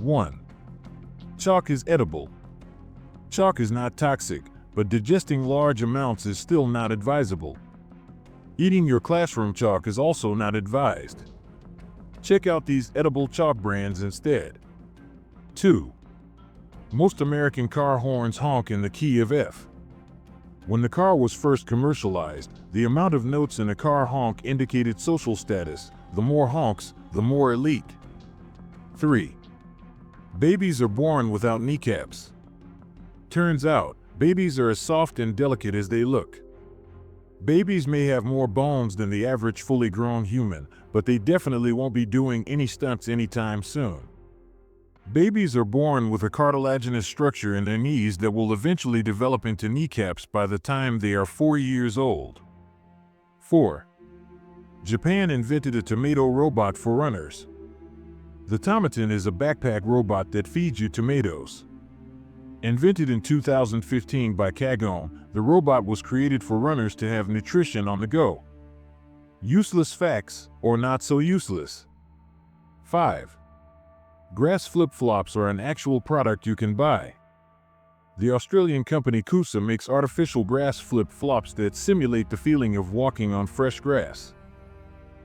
1. Chalk is edible. Chalk is not toxic, but digesting large amounts is still not advisable. Eating your classroom chalk is also not advised. Check out these edible chalk brands instead. 2. Most American car horns honk in the key of F. When the car was first commercialized, the amount of notes in a car honk indicated social status. The more honks, the more elite. 3. Babies are born without kneecaps. Turns out, babies are as soft and delicate as they look. Babies may have more bones than the average fully grown human, but they definitely won't be doing any stunts anytime soon. Babies are born with a cartilaginous structure in their knees that will eventually develop into kneecaps by the time they are 4 years old. 4. Japan invented a tomato robot for runners. The Tomaton is a backpack robot that feeds you tomatoes. Invented in 2015 by Kagone, the robot was created for runners to have nutrition on the go. Useless facts, or not so useless. 5. Grass flip-flops are an actual product you can buy. The Australian company Kusa makes artificial grass flip-flops that simulate the feeling of walking on fresh grass.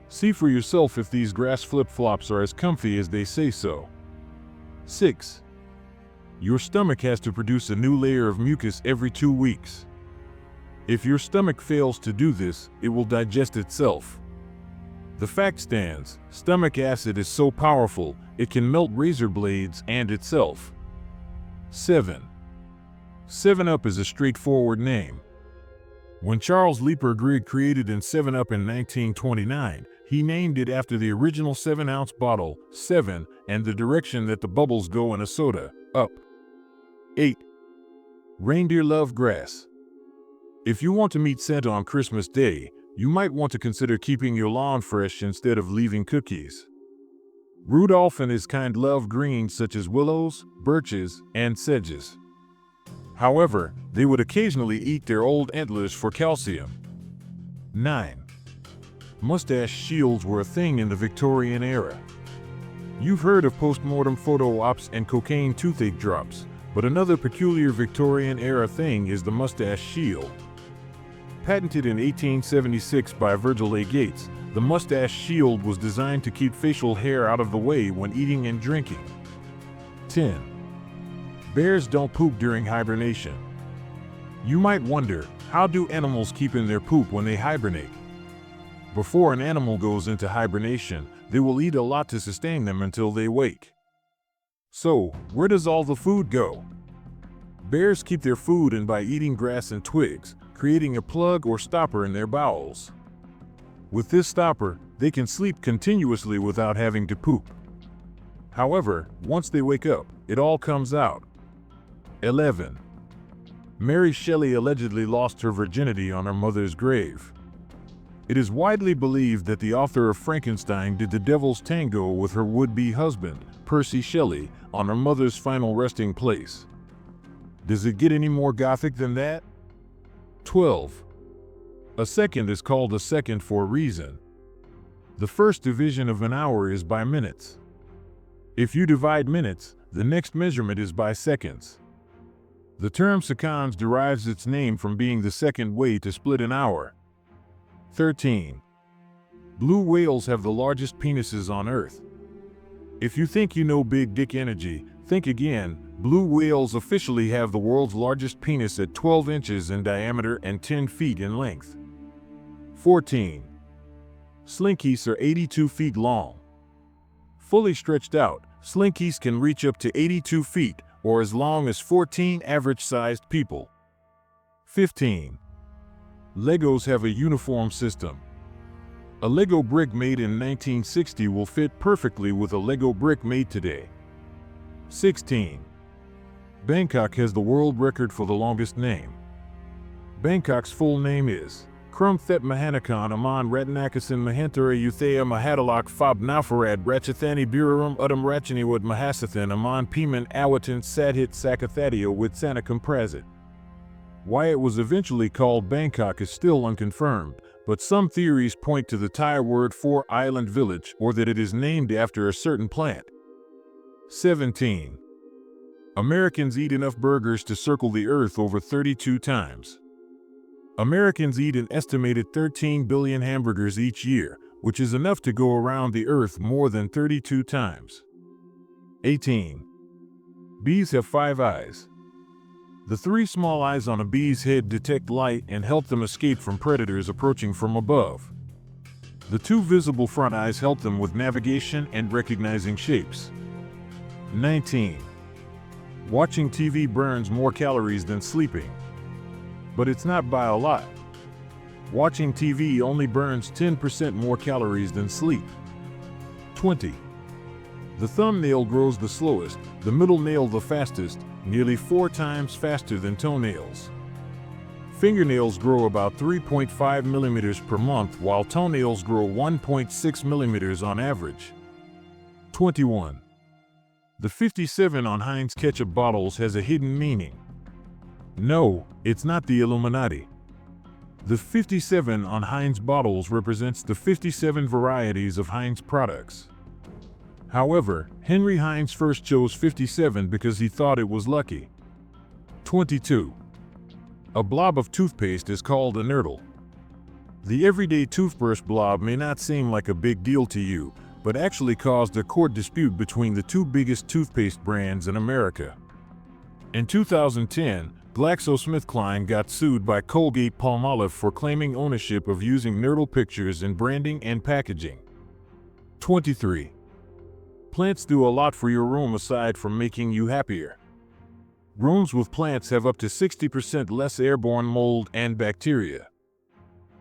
See for yourself if these grass flip-flops are as comfy as they say so. 6. Your stomach has to produce a new layer of mucus every 2 weeks. If your stomach fails to do this, it will digest itself. The fact stands, stomach acid is so powerful, it can melt razor blades and itself. 7. 7-Up is a straightforward name. When Charles Leaper Grigg created 7-Up in 1929, he named it after the original 7-ounce bottle, 7, and the direction that the bubbles go in a soda, up. 8. Reindeer love grass. If you want to meet Santa on Christmas Day, you might want to consider keeping your lawn fresh instead of leaving cookies. Rudolph and his kind love greens such as willows, birches, and sedges. However, they would occasionally eat their old antlers for calcium. 9. Mustache shields were a thing in the Victorian era. You've heard of post-mortem photo ops and cocaine toothache drops, but another peculiar Victorian-era thing is the mustache shield. Patented in 1876 by Virgil A. Gates, the mustache shield was designed to keep facial hair out of the way when eating and drinking. 10. Bears don't poop during hibernation. You might wonder, how do animals keep in their poop when they hibernate? Before an animal goes into hibernation, they will eat a lot to sustain them until they wake. So, where does all the food go? Bears keep their food in by eating grass and twigs, creating a plug or stopper in their bowels. With this stopper, they can sleep continuously without having to poop. However, once they wake up, it all comes out. 11. Mary Shelley allegedly lost her virginity on her mother's grave. It is widely believed that the author of Frankenstein did the devil's tango with her would-be husband, Percy Shelley, on her mother's final resting place. Does it get any more gothic than that? 12. A second is called a second for a reason. The first division of an hour is by minutes. If you divide minutes, the next measurement is by seconds. The term seconds derives its name from being the second way to split an hour. 13. Blue whales have the largest penises on Earth. If you think you know big dick energy, think again. Blue whales officially have the world's largest penis at 12 inches in diameter and 10 feet in length. 14. Slinkies are 82 feet long. Fully stretched out, slinkies can reach up to 82 feet, or as long as 14 average-sized people. 15. Legos have a uniform system. A Lego brick made in 1960 will fit perfectly with a Lego brick made today. 16. Bangkok has the world record for the longest name. Bangkok's full name is Krumthet Mahanakan Aman Ratanakasan Mahantara Uthaya Mahadalak Fab Nafarad Ratchathani Birarum Udam Rachaniwad Mahasathan Aman Piman Awatan Sadhit Sakathadio with Sanakam Prazit. Why it was eventually called Bangkok is still unconfirmed, but some theories point to the Thai word for island village or that it is named after a certain plant. 17. Americans eat enough burgers to circle the earth over 32 times. Americans eat an estimated 13 billion hamburgers each year, which is enough to go around the earth more than 32 times. 18. Bees have 5 eyes. The 3 small eyes on a bee's head detect light and help them escape from predators approaching from above. The 2 visible front eyes help them with navigation and recognizing shapes. 19. Watching TV burns more calories than sleeping. But it's not by a lot. Watching TV only burns 10% more calories than sleep. 20. The thumbnail grows the slowest, the middle nail the fastest, nearly 4 times faster than toenails. Fingernails grow about 3.5 millimeters per month, while toenails grow 1.6 millimeters on average. 21. The 57 on Heinz ketchup bottles has a hidden meaning. No, it's not the Illuminati. The 57 on Heinz bottles represents the 57 varieties of Heinz products. However, Henry Heinz first chose 57 because he thought it was lucky. 22. A blob of toothpaste is called a nurdle. The everyday toothbrush blob may not seem like a big deal to you, but actually caused a court dispute between the 2 biggest toothpaste brands in America. In 2010, GlaxoSmithKline got sued by Colgate-Palmolive for claiming ownership of using nurdle pictures in branding and packaging. 23. Plants do a lot for your room aside from making you happier. Rooms with plants have up to 60% less airborne mold and bacteria.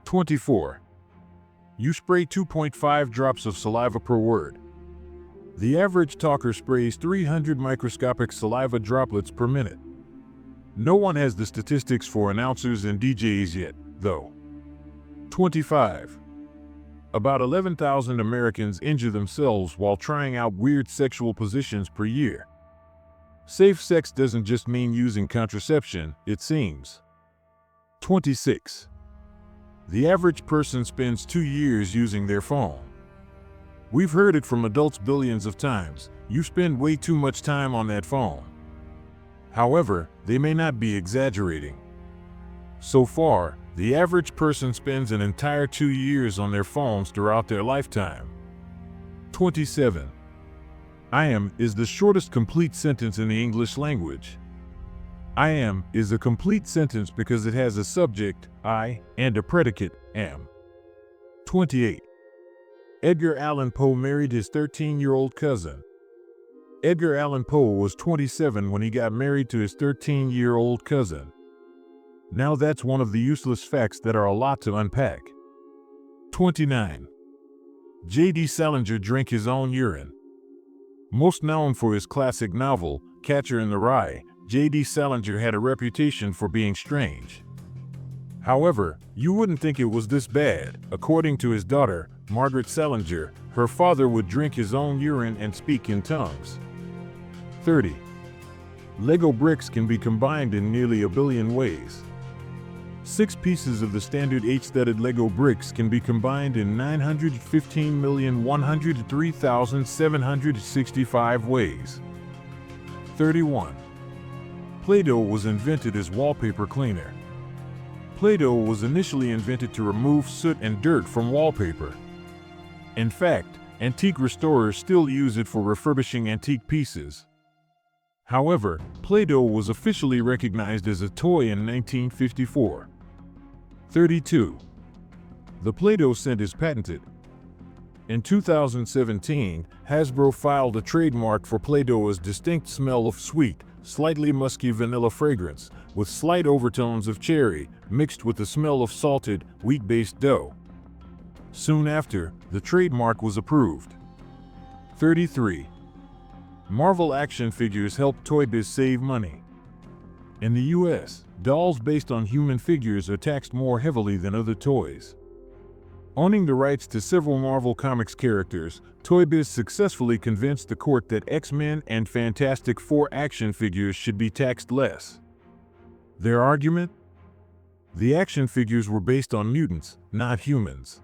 24. You spray 2.5 drops of saliva per word. The average talker sprays 300 microscopic saliva droplets per minute. No one has the statistics for announcers and DJs yet, though. 25. About 11,000 Americans injure themselves while trying out weird sexual positions per year. Safe sex doesn't just mean using contraception, it seems. 26. The average person spends 2 years using their phone. We've heard it from adults billions of times: you spend way too much time on that phone. However, they may not be exaggerating. So far, the average person spends an entire 2 years on their phones throughout their lifetime. 27. I am is the shortest complete sentence in the English language. I am is a complete sentence because it has a subject, I, and a predicate, am. 28. Edgar Allan Poe married his 13-year-old cousin. Edgar Allan Poe was 27 when he got married to his 13-year-old cousin. Now that's one of the useless facts that are a lot to unpack. 29. J.D. Salinger drank his own urine. Most known for his classic novel, Catcher in the Rye, J.D. Salinger had a reputation for being strange. However, you wouldn't think it was this bad. According to his daughter, Margaret Salinger, her father would drink his own urine and speak in tongues. 30. Lego bricks can be combined in nearly a billion ways. 6 pieces of the standard H-studded Lego bricks can be combined in 915,103,765 ways. 31. Play-Doh was invented as wallpaper cleaner. Play-Doh was initially invented to remove soot and dirt from wallpaper. In fact, antique restorers still use it for refurbishing antique pieces. However, Play-Doh was officially recognized as a toy in 1954. 32. The Play-Doh scent is patented. In 2017, Hasbro filed a trademark for Play-Doh's distinct smell of sweet, slightly musky vanilla fragrance, with slight overtones of cherry, mixed with the smell of salted, wheat-based dough. Soon after, the trademark was approved. 33. Marvel action figures help Toy Biz save money. In the US, dolls based on human figures are taxed more heavily than other toys. Owning the rights to several Marvel Comics characters, Toy Biz successfully convinced the court that X-Men and Fantastic Four action figures should be taxed less. Their argument? The action figures were based on mutants, not humans.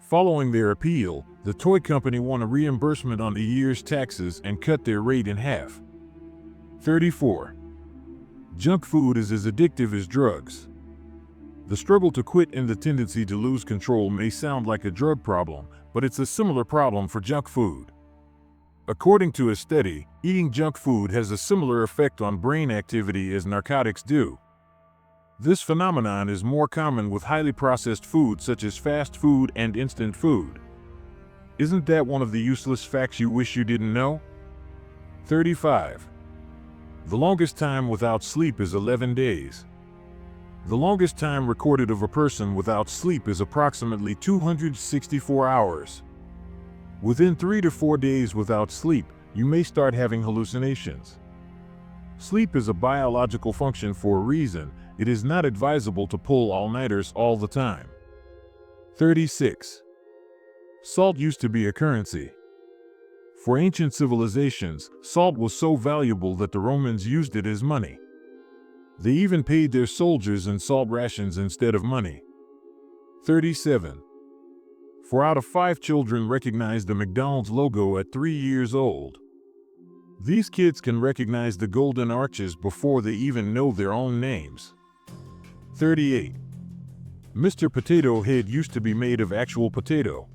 Following their appeal, the toy company won a reimbursement on the year's taxes and cut their rate in half. 34. Junk food is as addictive as drugs. The struggle to quit and the tendency to lose control may sound like a drug problem, but it's a similar problem for junk food. According to a study, eating junk food has a similar effect on brain activity as narcotics do. This phenomenon is more common with highly processed food such as fast food and instant food. Isn't that one of the useless facts you wish you didn't know? 35. The longest time without sleep is 11 days. The longest time recorded of a person without sleep is approximately 264 hours. Within 3 to 4 days without sleep, you may start having hallucinations. Sleep is a biological function for a reason. It is not advisable to pull all-nighters all the time. 36. Salt used to be a currency. For ancient civilizations, salt was so valuable that the Romans used it as money. They even paid their soldiers in salt rations instead of money. 37. 4 out of 5 children recognize the McDonald's logo at 3 years old. These kids can recognize the golden arches before they even know their own names. 38. Mr. Potato Head used to be made of actual potato.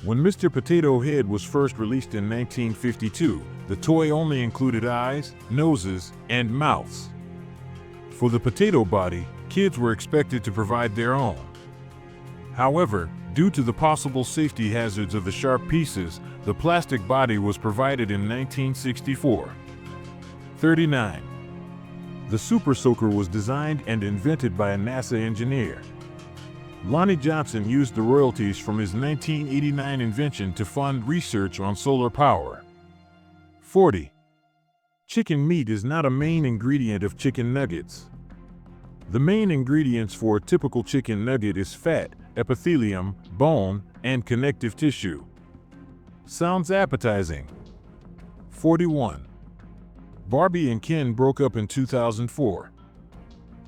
When Mr. Potato Head was first released in 1952, the toy only included eyes, noses, and mouths. For the potato body, kids were expected to provide their own. However, due to the possible safety hazards of the sharp pieces, the plastic body was provided in 1964. 39. The Super Soaker was designed and invented by a NASA engineer. Lonnie Johnson used the royalties from his 1989 invention to fund research on solar power. 40. Chicken meat is not a main ingredient of chicken nuggets. The main ingredients for a typical chicken nugget is fat, epithelium, bone, and connective tissue. Sounds appetizing. 41. Barbie and Ken broke up in 2004.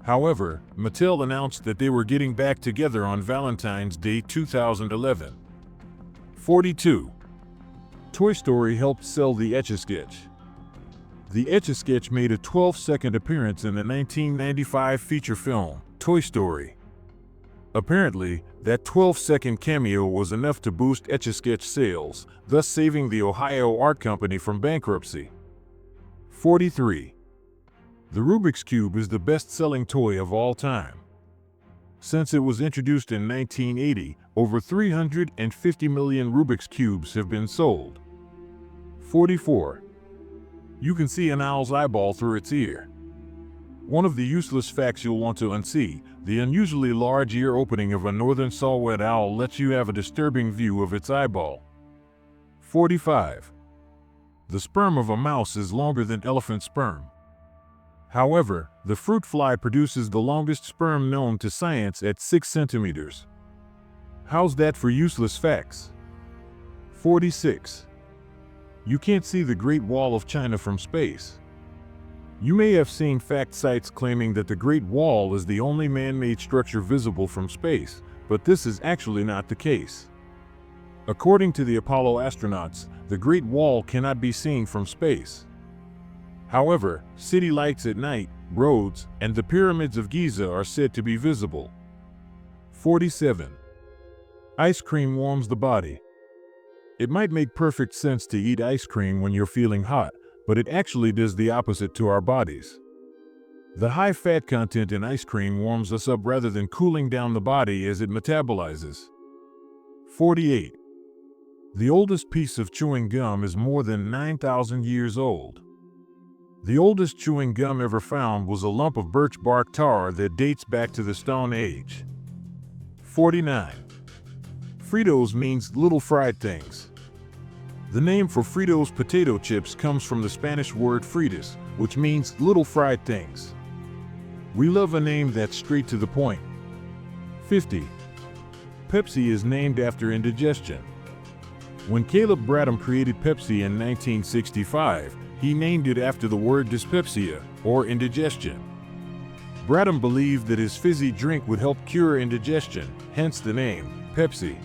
However, Mattel announced that they were getting back together on Valentine's Day 2011. 42. Toy Story helped sell the Etch-a-Sketch. The Etch-a-Sketch made a 12-second appearance in the 1995 feature film, Toy Story. Apparently, that 12-second cameo was enough to boost Etch-a-Sketch sales, thus saving the Ohio Art Company from bankruptcy. 43. The Rubik's Cube is the best-selling toy of all time. Since it was introduced in 1980, over 350 million Rubik's Cubes have been sold. 44. You can see an owl's eyeball through its ear. One of the useless facts you'll want to unsee, the unusually large ear opening of a northern saw-whet owl lets you have a disturbing view of its eyeball. 45. The sperm of a mouse is longer than elephant sperm. However, the fruit fly produces the longest sperm known to science at 6 centimeters. How's that for useless facts? 46. You can't see the Great Wall of China from space. You may have seen fact sites claiming that the Great Wall is the only man-made structure visible from space, but this is actually not the case. According to the Apollo astronauts, the Great Wall cannot be seen from space. However, city lights at night, roads, and the pyramids of Giza are said to be visible. 47. Ice cream warms the body. It might make perfect sense to eat ice cream when you're feeling hot, but it actually does the opposite to our bodies. The high fat content in ice cream warms us up rather than cooling down the body as it metabolizes. 48. The oldest piece of chewing gum is more than 9,000 years old. The oldest chewing gum ever found was a lump of birch bark tar that dates back to the Stone Age. 49. Fritos means little fried things. The name for Fritos potato chips comes from the Spanish word fritas, which means little fried things. We love a name that's straight to the point. 50. Pepsi is named after indigestion. When Caleb Bradham created Pepsi in 1965, he named it after the word dyspepsia, or indigestion. Bradham believed that his fizzy drink would help cure indigestion, hence the name, Pepsi.